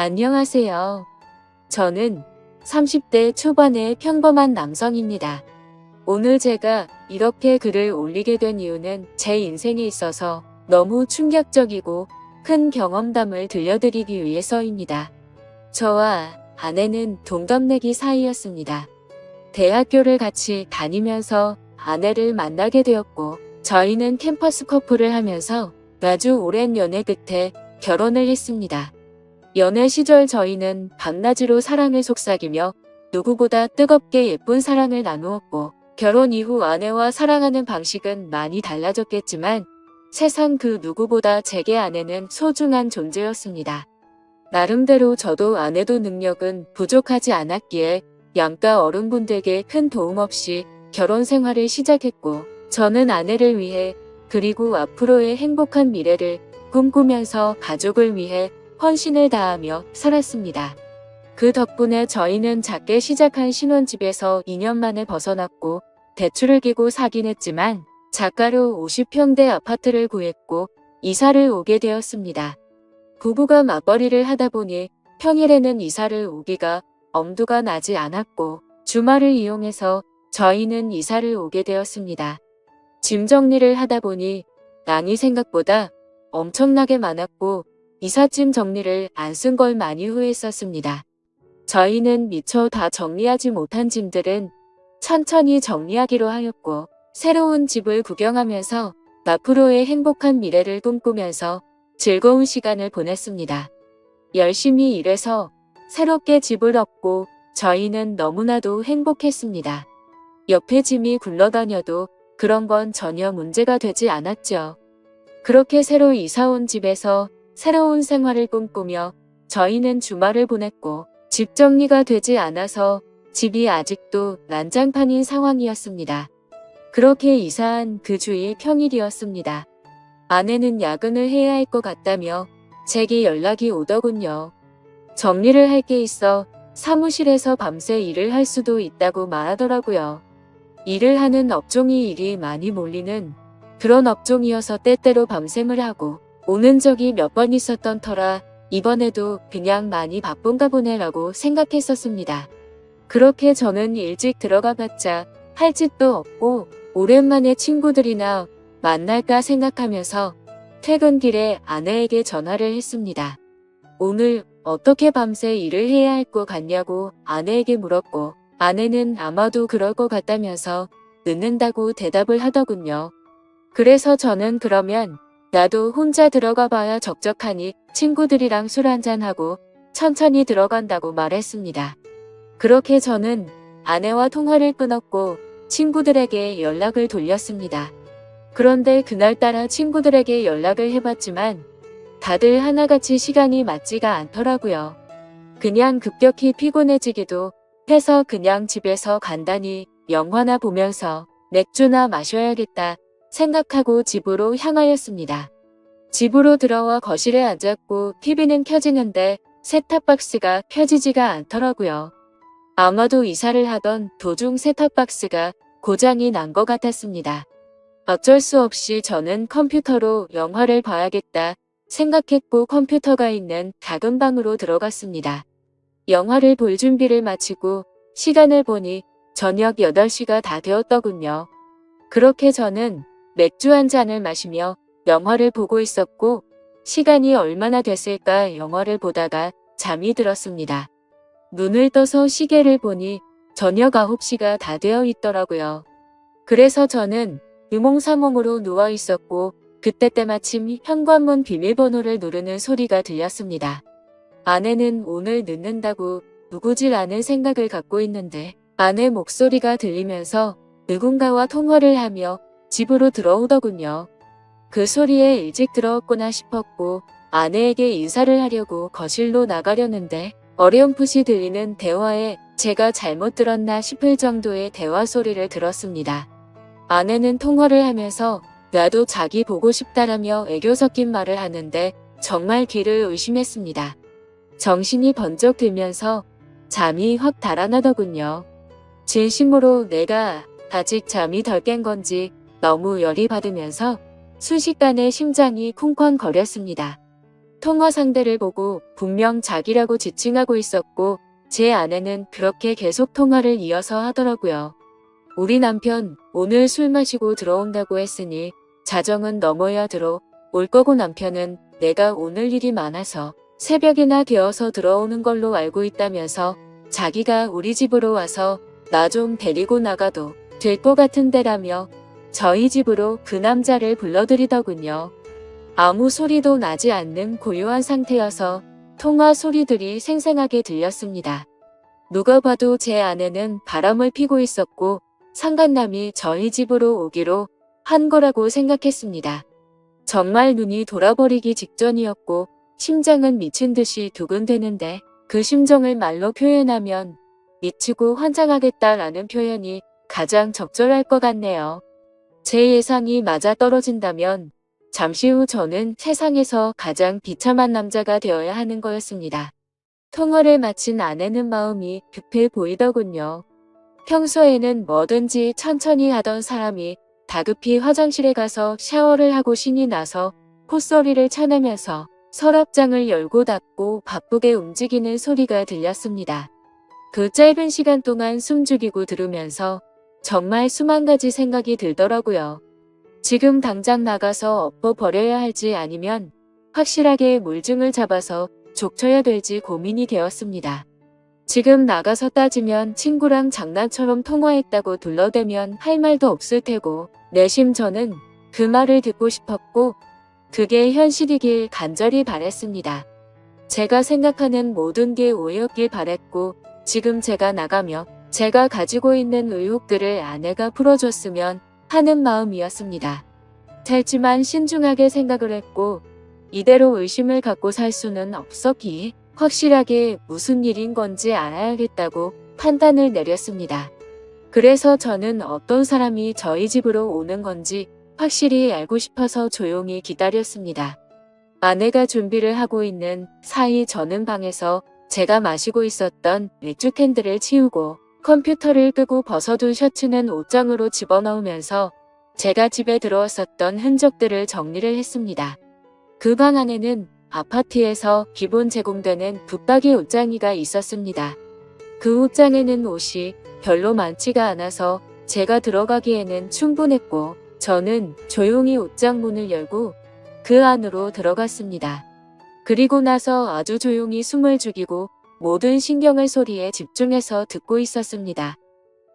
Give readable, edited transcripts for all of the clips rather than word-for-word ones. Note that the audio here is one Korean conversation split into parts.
안녕하세요. 저는 30대 초반의 평범한 남성입니다. 오늘 제가 이렇게 글을 올리게 된 이유는 제 인생에 있어서 너무 충격적이고 큰 경험담을 들려드리기 위해서입니다. 저와 아내는 동갑내기 사이였습니다. 대학교를 같이 다니면서 아내를 만나게 되었고, 저희는 캠퍼스 커플을 하면서 아주 오랜 연애 끝에 결혼을 했습니다. 연애 시절 저희는 밤낮으로 사랑을 속삭이며 누구보다 뜨겁게 예쁜 사랑을 나누었고, 결혼 이후 아내와 사랑하는 방식은 많이 달라졌겠지만 세상 그 누구보다 제게 아내는 소중한 존재였습니다. 나름대로 저도 아내도 능력은 부족하지 않았기에 양가 어른분들께 큰 도움 없이 결혼 생활을 시작했고, 저는 아내를 위해 그리고 앞으로의 행복한 미래를 꿈꾸면서 가족을 위해 헌신을 다하며 살았습니다. 그 덕분에 저희는 작게 시작한 신혼집에서 2년 만에 벗어났고, 대출을 끼고 사긴 했지만 작가로 50평대 아파트를 구했고 이사를 오게 되었습니다. 부부가 맞벌이를 하다 보니 평일에는 이사를 오기가 엄두가 나지 않았고, 주말을 이용해서 저희는 이사를 오게 되었습니다. 짐 정리를 하다 보니 양이 생각보다 엄청나게 많았고, 이삿짐 정리를 안 쓴 걸 많이 후회했었습니다. 저희는 미처 다 정리하지 못한 짐들은 천천히 정리하기로 하였고, 새로운 집을 구경하면서 앞으로의 행복한 미래를 꿈꾸면서 즐거운 시간을 보냈습니다. 열심히 일해서 새롭게 집을 얻고 저희는 너무나도 행복했습니다. 옆에 짐이 굴러다녀도 그런 건 전혀 문제가 되지 않았죠. 그렇게 새로 이사온 집에서 새로운 생활을 꿈꾸며 저희는 주말을 보냈고, 집 정리가 되지 않아서 집이 아직도 난장판인 상황이었습니다. 그렇게 이사한 그 주일 평일이었습니다. 아내는 야근을 해야 할 것 같다며 제게 연락이 오더군요. 정리를 할 게 있어 사무실에서 밤새 일을 할 수도 있다고 말하더라고요. 일을 하는 업종이 일이 많이 몰리는 그런 업종이어서 때때로 밤샘을 하고 오는 적이 몇 번 있었던 터라 이번에도 그냥 많이 바쁜가 보네라고 생각했었습니다. 그렇게 저는 일찍 들어가 봤자 할 짓도 없고 오랜만에 친구들이나 만날까 생각하면서 퇴근길에 아내에게 전화를 했습니다. 오늘 어떻게 밤새 일을 해야 할 것 같냐고 아내에게 물었고, 아내는 아마도 그럴 것 같다면서 늦는다고 대답을 하더군요. 그래서 저는 그러면 나도 혼자 들어가 봐야 적적하니 친구들이랑 술 한잔하고 천천히 들어간다고 말했습니다. 그렇게 저는 아내와 통화를 끊었고 친구들에게 연락을 돌렸습니다. 그런데 그날따라 친구들에게 연락을 해봤지만 다들 하나같이 시간이 맞지가 않더라고요. 그냥 급격히 피곤해지기도 해서 그냥 집에서 간단히 영화나 보면서 맥주나 마셔야겠다 생각하고 집으로 향하였습니다. 집으로 들어와 거실에 앉았고 TV는 켜지는데 셋탑박스가 켜지지가 않더라고요. 아마도 이사를 하던 도중 셋탑박스가 고장이 난 것 같았습니다. 어쩔 수 없이 저는 컴퓨터로 영화를 봐야겠다 생각했고 컴퓨터가 있는 작은 방으로 들어갔습니다. 영화를 볼 준비를 마치고 시간을 보니 저녁 8시가 다 되었더군요. 그렇게 저는 맥주 한 잔을 마시며 영화를 보고 있었고, 시간이 얼마나 됐을까 영화를 보다가 잠이 들었습니다. 눈을 떠서 시계를 보니 저녁 9시가 다 되어 있더라고요. 그래서 저는 유몽사몽으로 누워 있었고, 그때 때마침 현관문 비밀번호를 누르는 소리가 들렸습니다. 아내는 오늘 늦는다고 누구질 않은 생각을 갖고 있는데 아내 목소리가 들리면서 누군가와 통화를 하며 집으로 들어오더군요. 그 소리에 일찍 들어왔구나 싶었고 아내에게 인사를 하려고 거실로 나가려는데 어렴풋이 들리는 대화에 제가 잘못 들었나 싶을 정도의 대화 소리를 들었습니다. 아내는 통화를 하면서 나도 자기 보고 싶다라며 애교 섞인 말을 하는데 정말 귀를 의심했습니다. 정신이 번쩍 들면서 잠이 확 달아나더군요. 진심으로 내가 아직 잠이 덜 깬 건지 너무 열이 받으면서 순식간에 심장이 쿵쾅거렸습니다. 통화 상대를 보고 분명 자기라고 지칭하고 있었고 제 아내는 그렇게 계속 통화를 이어서 하더라고요. 우리 남편 오늘 술 마시고 들어온다고 했으니 자정은 넘어야 들어올 거고 남편은 내가 오늘 일이 많아서 새벽이나 되어서 들어오는 걸로 알고 있다면서 자기가 우리 집으로 와서 나 좀 데리고 나가도 될 것 같은데라며 저희 집으로 그 남자를 불러들이더군요. 아무 소리도 나지 않는 고요한 상태여서 통화 소리들이 생생하게 들렸습니다. 누가 봐도 제 아내는 바람을 피고 있었고 상간남이 저희 집으로 오기로 한 거라고 생각했습니다. 정말 눈이 돌아버리기 직전이었고 심장은 미친 듯이 두근대는데 그 심정을 말로 표현하면 미치고 환장하겠다라는 표현이 가장 적절할 것 같네요. 제 예상이 맞아 떨어진다면 잠시 후 저는 세상에서 가장 비참한 남자가 되어야 하는 거였습니다. 통화를 마친 아내는 마음이 급해 보이더군요. 평소에는 뭐든지 천천히 하던 사람이 다급히 화장실에 가서 샤워를 하고 신이 나서 콧소리를 쳐내면서 서랍장을 열고 닫고 바쁘게 움직이는 소리가 들렸습니다. 그 짧은 시간 동안 숨죽이고 들으면서 정말 수만 가지 생각이 들더라고요. 지금 당장 나가서 엎어버려야 할지 아니면 확실하게 물증을 잡아서 족쳐야 될지 고민이 되었습니다. 지금 나가서 따지면 친구랑 장난처럼 통화했다고 둘러대면 할 말도 없을 테고 내심 저는 그 말을 듣고 싶었고 그게 현실이길 간절히 바랬습니다. 제가 생각하는 모든 게 오였길 바랬고 지금 제가 나가며 제가 가지고 있는 의혹들을 아내가 풀어줬으면 하는 마음이었습니다. 짧지만 신중하게 생각을 했고 이대로 의심을 갖고 살 수는 없었기에 확실하게 무슨 일인 건지 알아야겠다고 판단을 내렸습니다. 그래서 저는 어떤 사람이 저희 집으로 오는 건지 확실히 알고 싶어서 조용히 기다렸습니다. 아내가 준비를 하고 있는 사이 저는 방에서 제가 마시고 있었던 맥주 캔들을 치우고 컴퓨터를 끄고 벗어둔 셔츠는 옷장으로 집어넣으면서 제가 집에 들어왔었던 흔적들을 정리를 했습니다. 그 방 안에는 아파트에서 기본 제공되는 붙박이 옷장이가 있었습니다. 그 옷장에는 옷이 별로 많지가 않아서 제가 들어가기에는 충분했고 저는 조용히 옷장 문을 열고 그 안으로 들어갔습니다. 그리고 나서 아주 조용히 숨을 죽이고 모든 신경을 소리에 집중해서 듣고 있었습니다.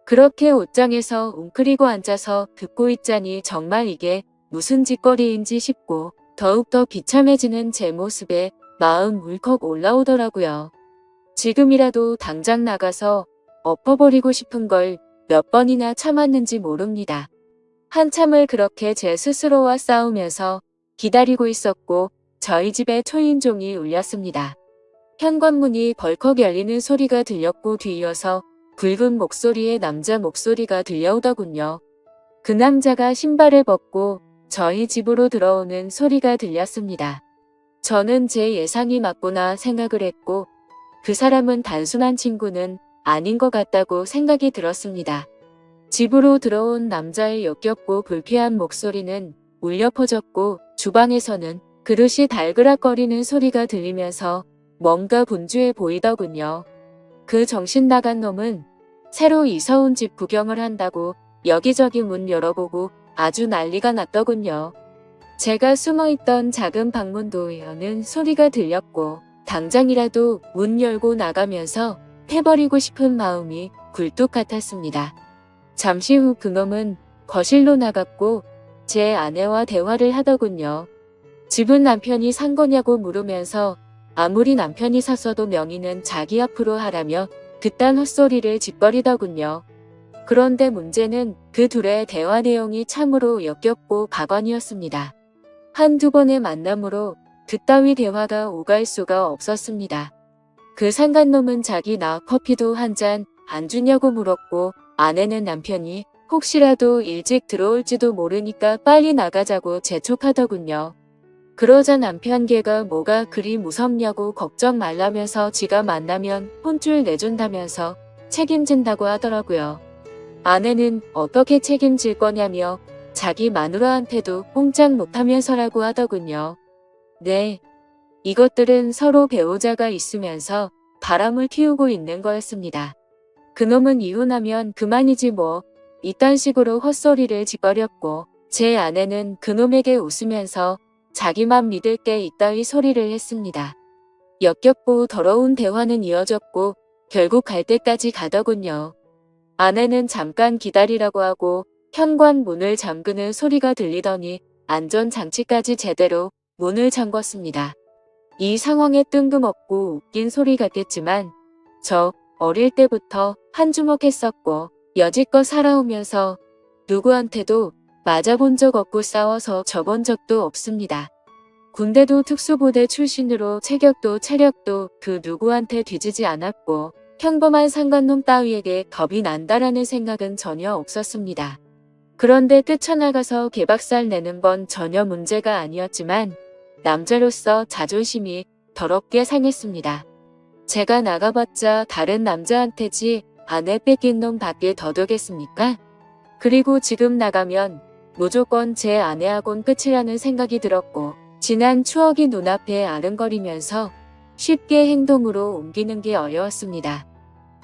그렇게 옷장에서 웅크리고 앉아서 듣고 있자니 정말 이게 무슨 짓거리인지 싶고 더욱더 비참해지는 제 모습에 마음 울컥 올라오더라고요. 지금이라도 당장 나가서 엎어버리고 싶은 걸 몇 번이나 참았는지 모릅니다. 한참을 그렇게 제 스스로와 싸우면서 기다리고 있었고 저희 집에 초인종이 울렸습니다. 현관문이 벌컥 열리는 소리가 들렸고 뒤이어서 굵은 목소리의 남자 목소리가 들려오더군요. 그 남자가 신발을 벗고 저희 집으로 들어오는 소리가 들렸습니다. 저는 제 예상이 맞구나 생각을 했고 그 사람은 단순한 친구는 아닌 것 같다고 생각이 들었습니다. 집으로 들어온 남자의 역겹고 불쾌한 목소리는 울려 퍼졌고 주방에서는 그릇이 달그락거리는 소리가 들리면서 뭔가 분주해 보이더군요. 그 정신 나간 놈은 새로 이사 온 집 구경을 한다고 여기저기 문 열어보고 아주 난리가 났더군요. 제가 숨어있던 작은 방문도 여는 소리가 들렸고 당장이라도 문 열고 나가면서 해버리고 싶은 마음이 굴뚝 같았습니다. 잠시 후 그놈은 거실로 나갔고 제 아내와 대화를 하더군요. 집은 남편이 산 거냐고 물으면서 아무리 남편이 샀어도 명의는 자기 앞으로 하라며 그딴 헛소리를 짓거리더군요. 그런데 문제는 그 둘의 대화 내용이 참으로 역겹고 가관이었습니다. 한두 번의 만남으로 그따위 대화가 오갈 수가 없었습니다. 그 상간놈은 자기 나 커피도 한 잔 안 주냐고 물었고 아내는 남편이 혹시라도 일찍 들어올지도 모르니까 빨리 나가자고 재촉하더군요. 그러자 남편 걔가 뭐가 그리 무섭냐고 걱정 말라면서 지가 만나면 혼쭐 내준다면서 책임진다고 하더라고요. 아내는 어떻게 책임질 거냐며 자기 마누라한테도 꼼짝 못하면서라고 하더군요. 네. 이것들은 서로 배우자가 있으면서 바람을 피우고 있는 거였습니다. 그놈은 이혼하면 그만이지 뭐. 이딴 식으로 헛소리를 짓거렸고 제 아내는 그놈에게 웃으면서 자기만 믿을 게 이따위 소리를 했습니다. 역겹고 더러운 대화는 이어졌고 결국 갈 때까지 가더군요. 아내는 잠깐 기다리라고 하고 현관 문을 잠그는 소리가 들리더니 안전장치까지 제대로 문을 잠궜습니다. 이 상황에 뜬금없고 웃긴 소리 같겠지만 저 어릴 때부터 한주먹했었고 여지껏 살아오면서 누구한테도 맞아본 적 없고 싸워서 져본 적도 없습니다. 군대도 특수부대 출신으로 체격도 체력도 그 누구한테 뒤지지 않았고 평범한 상관놈 따위에게 겁이 난다라는 생각은 전혀 없었습니다. 그런데 뛰쳐나가서 개박살 내는 건 전혀 문제가 아니었지만 남자로서 자존심이 더럽게 상했습니다. 제가 나가봤자 다른 남자한테지 아내 뺏긴 놈 밖에 더 되겠습니까? 그리고 지금 나가면 무조건 제 아내하곤 끝이라는 생각이 들었고 지난 추억이 눈앞에 아른거리면서 쉽게 행동으로 옮기는 게 어려웠습니다.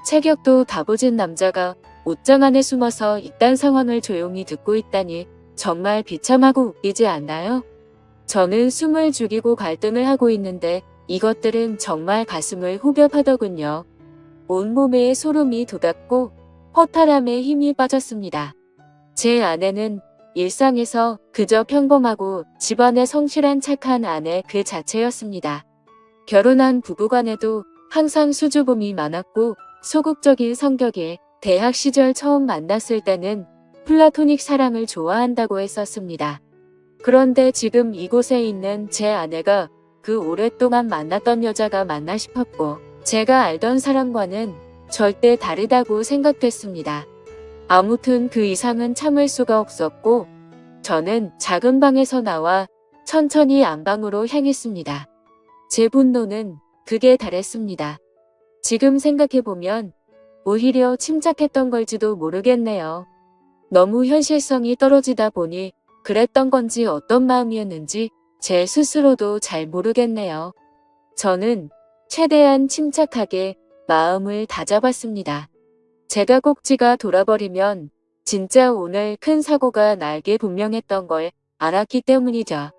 체격도 다부진 남자가 옷장 안에 숨어서 이딴 상황을 조용히 듣고 있다니 정말 비참하고 웃기지 않나요? 저는 숨을 죽이고 갈등을 하고 있는데 이것들은 정말 가슴을 후벼파더군요. 온몸에 소름이 돋았고 허탈함에 힘이 빠졌습니다. 제 아내는 일상에서 그저 평범하고 집안에 성실한 착한 아내 그 자체였습니다. 결혼한 부부간에도 항상 수줍음이 많았고 소극적인 성격에 대학 시절 처음 만났을 때는 플라토닉 사랑을 좋아한다고 했었습니다. 그런데 지금 이곳에 있는 제 아내가 그 오랫동안 만났던 여자가 맞나 싶었고 제가 알던 사람과는 절대 다르다고 생각됐습니다. 아무튼 그 이상은 참을 수가 없었고 저는 작은 방에서 나와 천천히 안방으로 향했습니다. 제 분노는 극에 달했습니다. 지금 생각해보면 오히려 침착했던 걸지도 모르겠네요. 너무 현실성이 떨어지다 보니 그랬던 건지 어떤 마음이었는지 제 스스로도 잘 모르겠네요. 저는 최대한 침착하게 마음을 다잡았습니다. 제가 꼭지가 돌아버리면 진짜 오늘 큰 사고가 날게 분명했던 걸 알았기 때문이죠.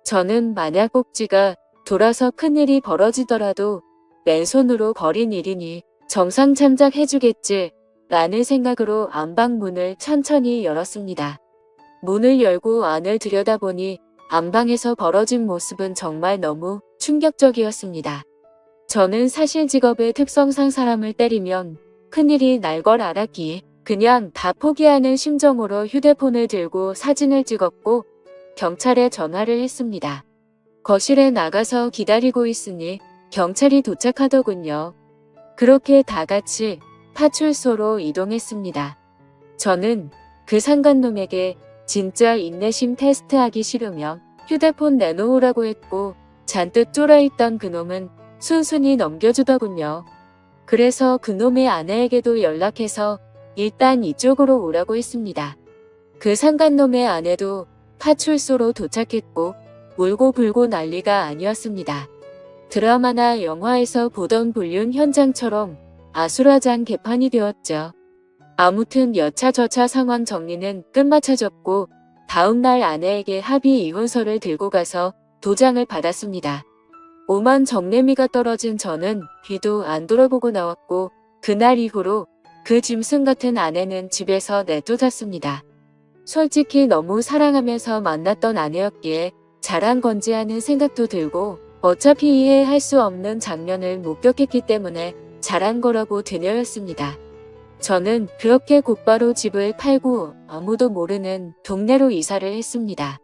저는 만약 꼭지가 돌아서 큰일이 벌어지더라도 맨손으로 벌인 일이니 정상 참작해주겠지 라는 생각으로 안방문을 천천히 열었습니다. 문을 열고 안을 들여다보니 안방에서 벌어진 모습은 정말 너무 충격적이었습니다. 저는 사실 직업의 특성상 사람을 때리면 큰일이 날 걸 알았기에 그냥 다 포기하는 심정으로 휴대폰을 들고 사진을 찍었고 경찰에 전화를 했습니다. 거실에 나가서 기다리고 있으니 경찰이 도착하더군요. 그렇게 다 같이 파출소로 이동했습니다. 저는 그 상간놈에게 진짜 인내심 테스트하기 싫으면 휴대폰 내놓으라고 했고 잔뜩 쫄아있던 그놈은 순순히 넘겨주더군요. 그래서 그놈의 아내에게도 연락해서 일단 이쪽으로 오라고 했습니다. 그 상간놈의 아내도 파출소로 도착했고 울고 불고 난리가 아니었습니다. 드라마나 영화에서 보던 불륜 현장처럼 아수라장 개판이 되었죠. 아무튼 여차저차 상황 정리는 끝마쳐졌고 다음날 아내에게 합의 이혼서를 들고 가서 도장을 받았습니다. 오만 정내미가 떨어진 저는 뒤도 안 돌아보고 나왔고 그날 이후로 그 짐승 같은 아내는 집에서 내쫓았습니다. 솔직히 너무 사랑하면서 만났던 아내였기에 잘한 건지 하는 생각도 들고 어차피 이해할 수 없는 장면을 목격했기 때문에 잘한 거라고 되뇌었습니다. 저는 그렇게 곧바로 집을 팔고 아무도 모르는 동네로 이사를 했습니다.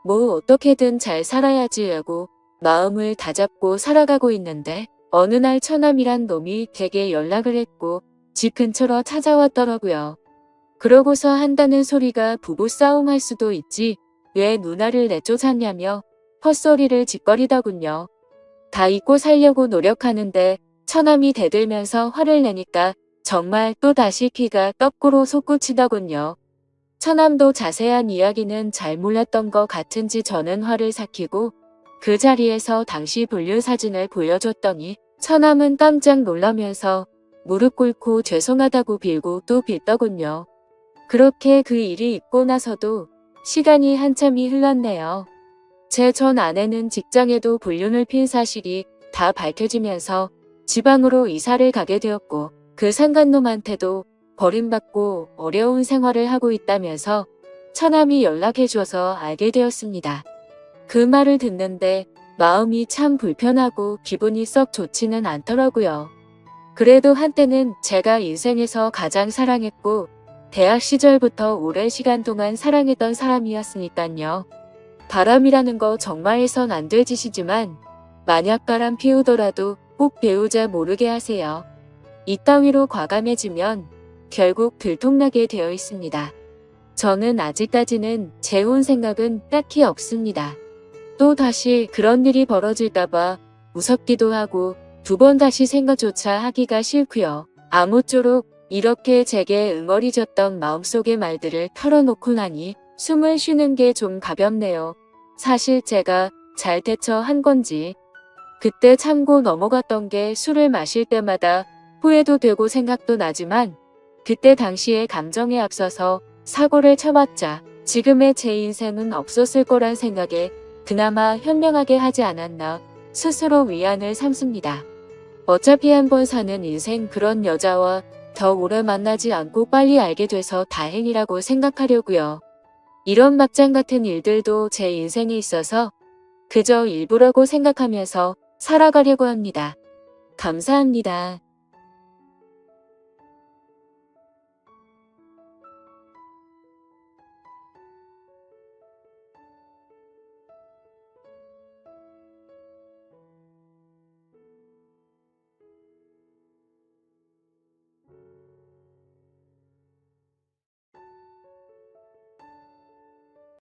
뭐 어떻게든 잘 살아야지 하고 마음을 다잡고 살아가고 있는데 어느 날 처남이란 놈이 댁에 연락을 했고 집 근처로 찾아왔더라고요. 그러고서 한다는 소리가 부부싸움 할 수도 있지 왜 누나를 내쫓았냐며 헛소리를 짓거리더군요. 다 잊고 살려고 노력하는데 처남이 대들면서 화를 내니까 정말 또다시 피가 거꾸로 솟구치더군요. 처남도 자세한 이야기는 잘 몰랐던 것 같은지 저는 화를 삭히고 그 자리에서 당시 불륜 사진을 보여줬더니 처남은 깜짝 놀라면서 무릎 꿇고 죄송하다고 빌고 또 빌더군요. 그렇게 그 일이 있고 나서도 시간이 한참이 흘렀네요. 제 전 아내는 직장에도 불륜을 핀 사실이 다 밝혀지면서 지방으로 이사를 가게 되었고 그 상간놈한테도 버림받고 어려운 생활을 하고 있다면서 처남이 연락해줘서 알게 되었습니다. 그 말을 듣는데 마음이 참 불편하고 기분이 썩 좋지는 않더라고요. 그래도 한때는 제가 인생에서 가장 사랑했고 대학 시절부터 오랜 시간 동안 사랑했던 사람이었으니깐요. 바람이라는 거 정말 해선 안 될 짓이지만 만약 바람 피우더라도 꼭 배우자 모르게 하세요. 이따위로 과감해지면 결국 들통나게 되어 있습니다. 저는 아직까지는 재혼 생각은 딱히 없습니다. 또 다시 그런 일이 벌어질까봐 무섭기도 하고 두 번 다시 생각조차 하기가 싫고요. 아무쪼록 이렇게 제게 응어리졌던 마음속의 말들을 털어놓고 나니 숨을 쉬는 게 좀 가볍네요. 사실 제가 잘 대처한 건지 그때 참고 넘어갔던 게 술을 마실 때마다 후회도 되고 생각도 나지만 그때 당시의 감정에 앞서서 사고를 쳐봤자 지금의 제 인생은 없었을 거란 생각에 그나마 현명하게 하지 않았나 스스로 위안을 삼습니다. 어차피 한 번 사는 인생 그런 여자와 더 오래 만나지 않고 빨리 알게 돼서 다행이라고 생각하려고요. 이런 막장 같은 일들도 제 인생에 있어서 그저 일부라고 생각하면서 살아가려고 합니다. 감사합니다.